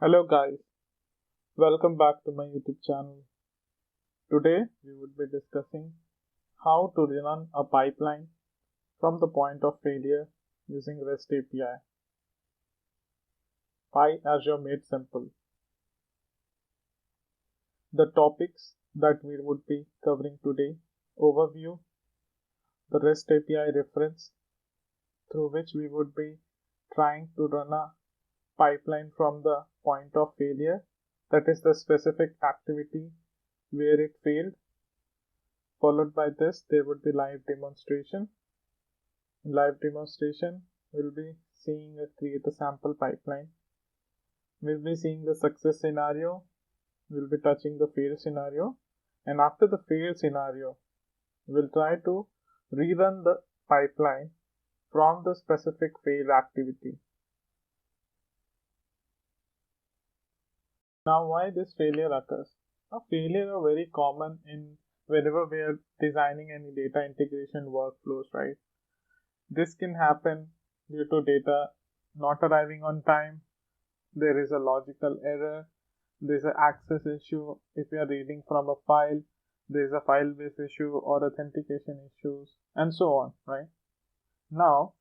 Hello guys, welcome back to my YouTube channel. Today we would be discussing how to run a pipeline from the point of failure using REST API. PyAzure made simple. The topics that we would be covering today: overview, the REST API reference through which we would be trying to run a pipeline from the point of failure, that is the specific activity where it failed. Followed by this, there would be live demonstration. In live demonstration, we'll be seeing create a sample pipeline. We'll be seeing the success scenario. We'll be touching the fail scenario. And after the fail scenario, we'll try to rerun the pipeline from the specific fail activity. Now, why this failure occurs? Now, failure are very common in whenever we are designing any data integration workflows, right? This can happen due to data not arriving on time. There is a logical error. There's an access issue if you are reading from a file. There's a file-based issue or authentication issues and so on, right? Now,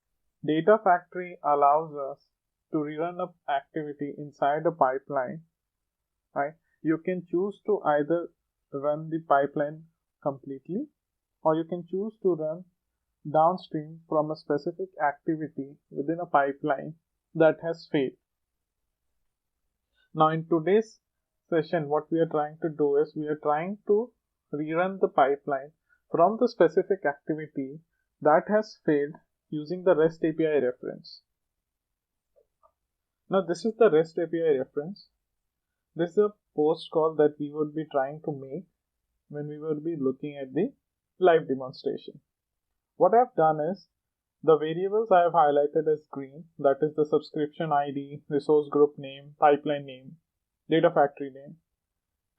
Data Factory allows us to rerun an activity inside a pipeline, right? You can choose to either run the pipeline completely, or you can choose to run downstream from a specific activity within a pipeline that has failed. Now, in today's session, what we are trying to do is we are trying to rerun the pipeline from the specific activity that has failed using the REST API reference. Now, this is the REST API reference. This is a post call that we would be trying to make when we would be looking at the live demonstration. What I've done is the variables I have highlighted as green, that is the subscription ID, resource group name, pipeline name, data factory name,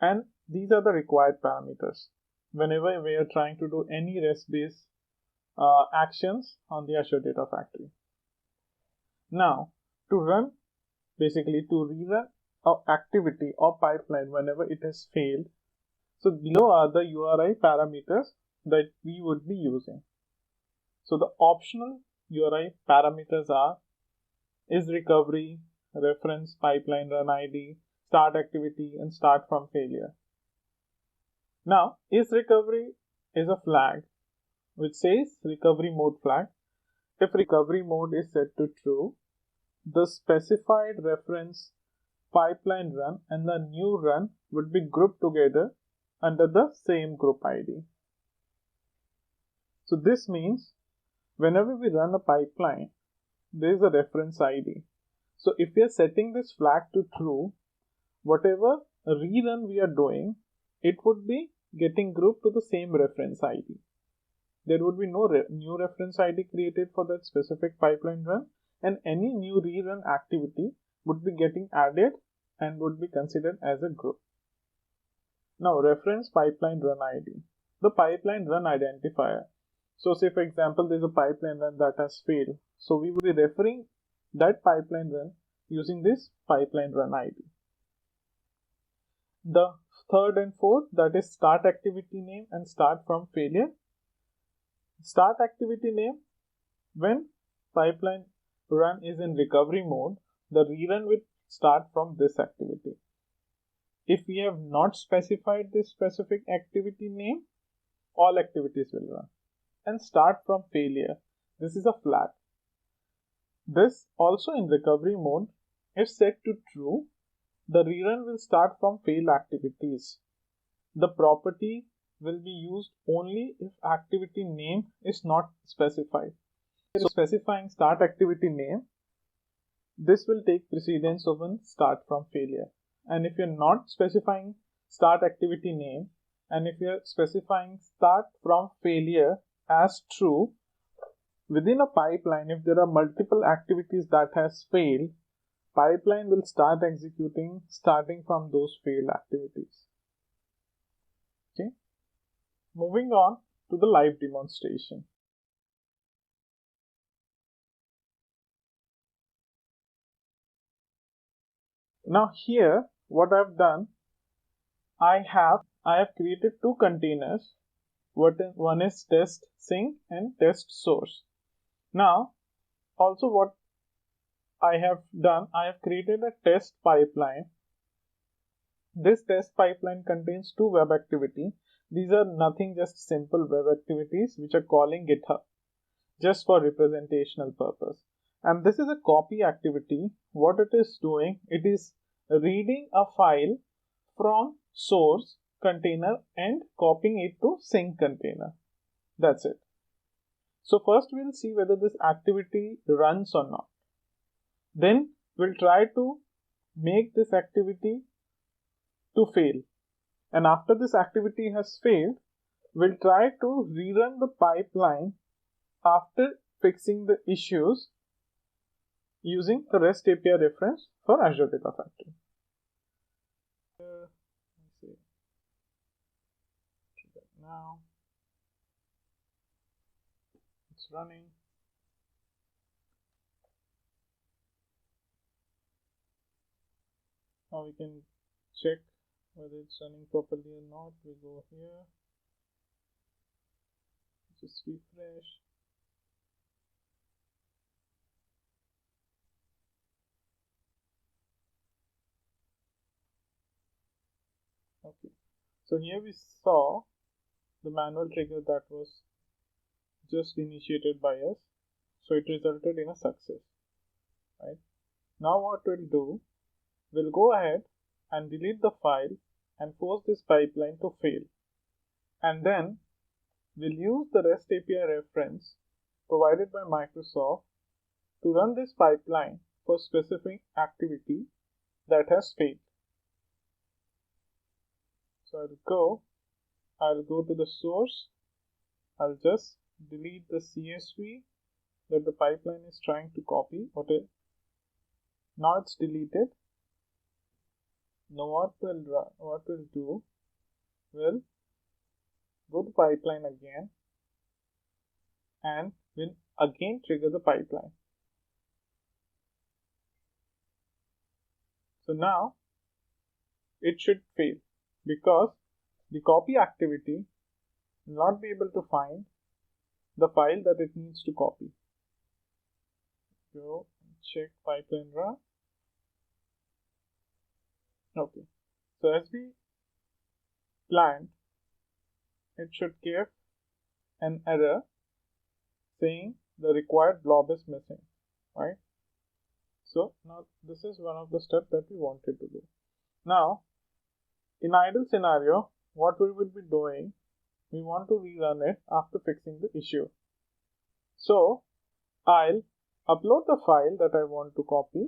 and these are the required parameters whenever we are trying to do any REST-based actions on the Azure Data Factory. Now, to rerun an activity or pipeline whenever it has failed, so below are the URI parameters that we would be using. So the optional URI parameters are is recovery, reference, pipeline run ID, start activity, and start from failure. Now, is recovery is a flag which says recovery mode flag. If recovery mode is set to true, the specified reference, pipeline run, and the new run would be grouped together under the same group ID. So this means whenever we run a pipeline, there is a reference ID. So if we are setting this flag to true, whatever rerun we are doing, it would be getting grouped to the same reference ID. There would be no new reference ID created for that specific pipeline run, and any new rerun activity would be getting added and would be considered as a group. Now, reference pipeline run ID. The pipeline run identifier. So say for example, there's a pipeline run that has failed. So we will be referring that pipeline run using this pipeline run ID. The third and fourth, that is start activity name and start from failure. Start activity name, when pipeline run is in recovery mode, the rerun will start from this activity. If we have not specified this specific activity name, all activities will run. And start from failure, this is a flag. This also in recovery mode, if set to true, the rerun will start from failed activities. The property will be used only if activity name is not specified. So specifying start activity name, this will take precedence over start from failure. And if you're not specifying start activity name, and if you're specifying start from failure as true, within a pipeline, if there are multiple activities that has failed, pipeline will start executing starting from those failed activities. Okay. Moving on to the live demonstration. Now here what I've done, I have created two containers. One is test sink and test source. Now also what I have done, I have created a test pipeline. This test pipeline contains two web activity. These are nothing, just simple web activities which are calling GitHub just for representational purpose. And this is a copy activity. What it is doing, it is reading a file from source container and copying it to sink container. That's it. So first we'll see whether this activity runs or not. Then we'll try to make this activity to fail. And after this activity has failed, we'll try to rerun the pipeline after fixing the issues using the REST API reference for Azure Data Factory. Let's see. Now it's running. Now we can check whether it's running properly or not. We go here, just refresh. Okay, so here we saw the manual trigger that was just initiated by us, so it resulted in a success, right? Now what we'll do, we'll go ahead and delete the file and force this pipeline to fail, and then we'll use the REST API reference provided by Microsoft to run this pipeline for specific activity that has failed. So I'll go to the source. I'll just delete the CSV that the pipeline is trying to copy. Okay, now it's deleted. Now what we'll do, we'll go to pipeline again and we'll again trigger the pipeline. So now it should fail because the copy activity will not be able to find the file that it needs to copy. Go check pipeline run. Okay, so as we planned, it should give an error saying the required blob is missing, right? So now this is one of the steps that we wanted to do. Now in idle scenario, what we will be doing, we want to rerun it after fixing the issue. So I'll upload the file that I want to copy.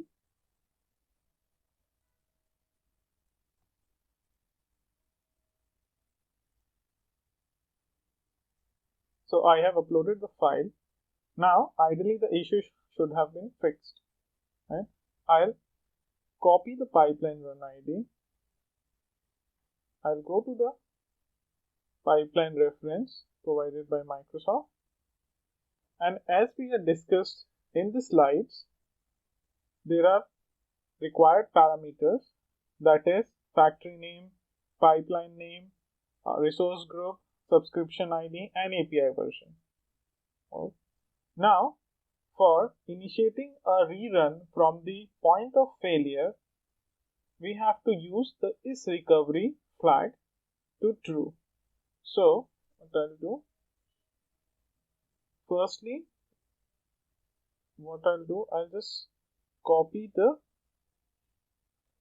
So I have uploaded the file. Now ideally the issue should have been fixed, right? I'll copy the pipeline run ID. I'll go to the pipeline reference provided by Microsoft, and as we had discussed in the slides, there are required parameters, that is factory name, pipeline name, resource group, subscription ID and API version. Right. Now for initiating a rerun from the point of failure, we have to use the isRecovery flag to true. So what I'll do, firstly I'll just copy the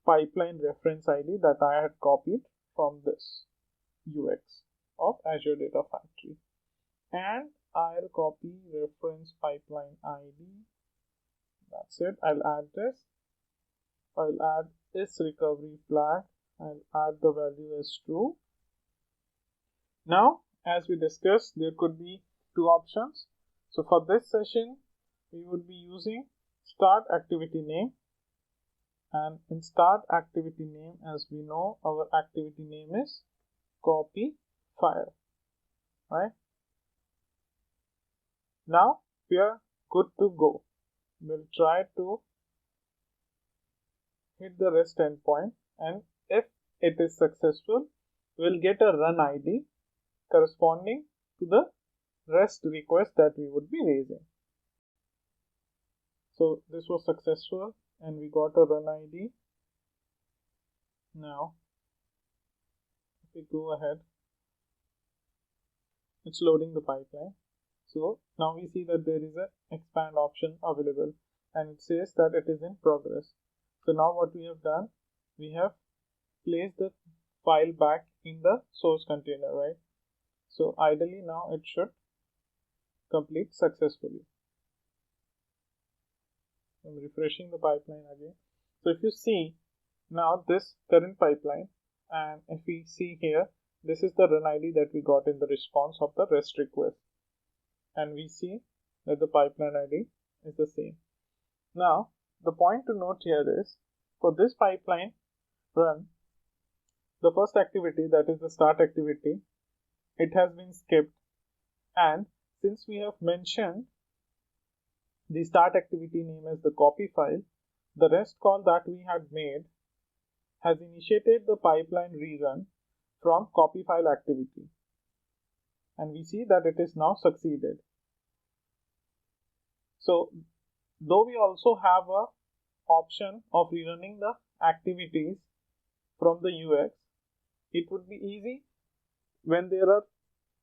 pipeline reference ID that I had copied from this UX of Azure Data Factory, and I'll copy reference pipeline ID. That's it. I'll add this. I'll add isRecovery flag. I'll add the value as true. Now, as we discussed, there could be two options. So for this session, we would be using start activity name, and in start activity name, as we know, our activity name is copy file, right? Now we are good to go. We'll try to hit the REST endpoint, and if it is successful, we'll get a run ID corresponding to the REST request that we would be raising. So this was successful and we got a run ID. Now, if we go ahead, it's loading the pipeline. So now we see that there is an expand option available and it says that it is in progress. So now what we have done, we have placed the file back in the source container, right? So ideally now it should complete successfully. I'm refreshing the pipeline again. So if you see now this current pipeline, and if we see here, this is the run ID that we got in the response of the REST request, and we see that the pipeline ID is the same. Now the point to note here is, for this pipeline run, the first activity, that is the start activity, it has been skipped, and since we have mentioned the start activity name as the copy file, the REST call that we had made has initiated the pipeline rerun from copy file activity, and we see that it is now succeeded. So though we also have a option of rerunning the activities from the UX, it would be easy when there are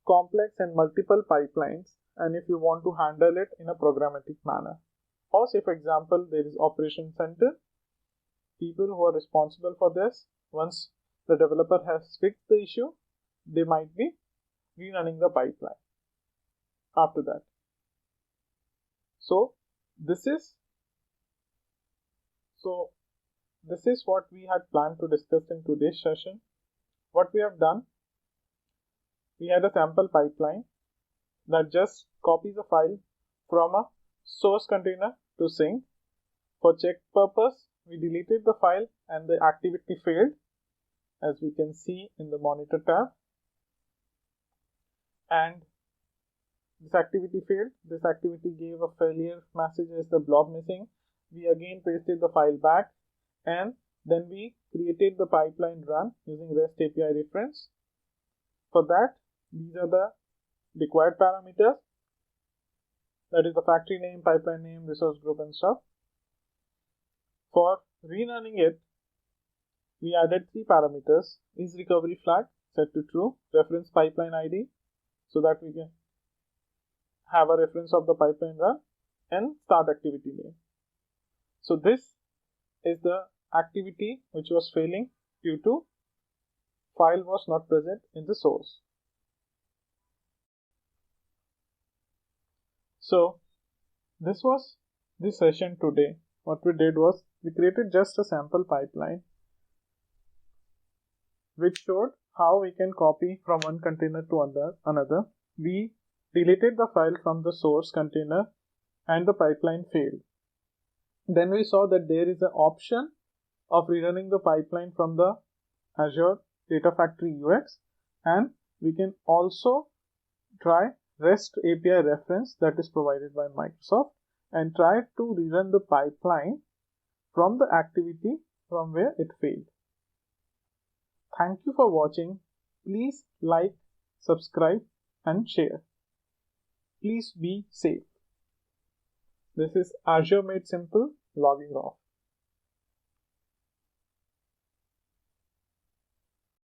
complex and multiple pipelines, and if you want to handle it in a programmatic manner. Or say for example, there is operation center, people who are responsible for this, once the developer has fixed the issue, they might be rerunning the pipeline after that. So this is what we had planned to discuss in today's session. What we have done, we had a sample pipeline that just copies a file from a source container to sync. For check purpose, we deleted the file and the activity failed, as we can see in the monitor tab. And this activity failed. This activity gave a failure message as the blob missing. We again pasted the file back, and then we created the pipeline run using REST API reference. For that, these are the required parameters, that is the factory name, pipeline name, resource group and stuff. For rerunning it, we added 3 parameters: is recovery flag set to true, reference pipeline ID, so that we can have a reference of the pipeline run, and start activity name. So this is the activity which was failing due to file was not present in the source. So this was the session today. What we did was we created just a sample pipeline which showed how we can copy from one container to another. We deleted the file from the source container and the pipeline failed. Then we saw that there is an option of rerunning the pipeline from the Azure Data Factory UX, and we can also try REST API reference that is provided by Microsoft and try to rerun the pipeline from the activity from where it failed. Thank you for watching. Please like, subscribe and share. Please be safe. This is Azure Made Simple logging off.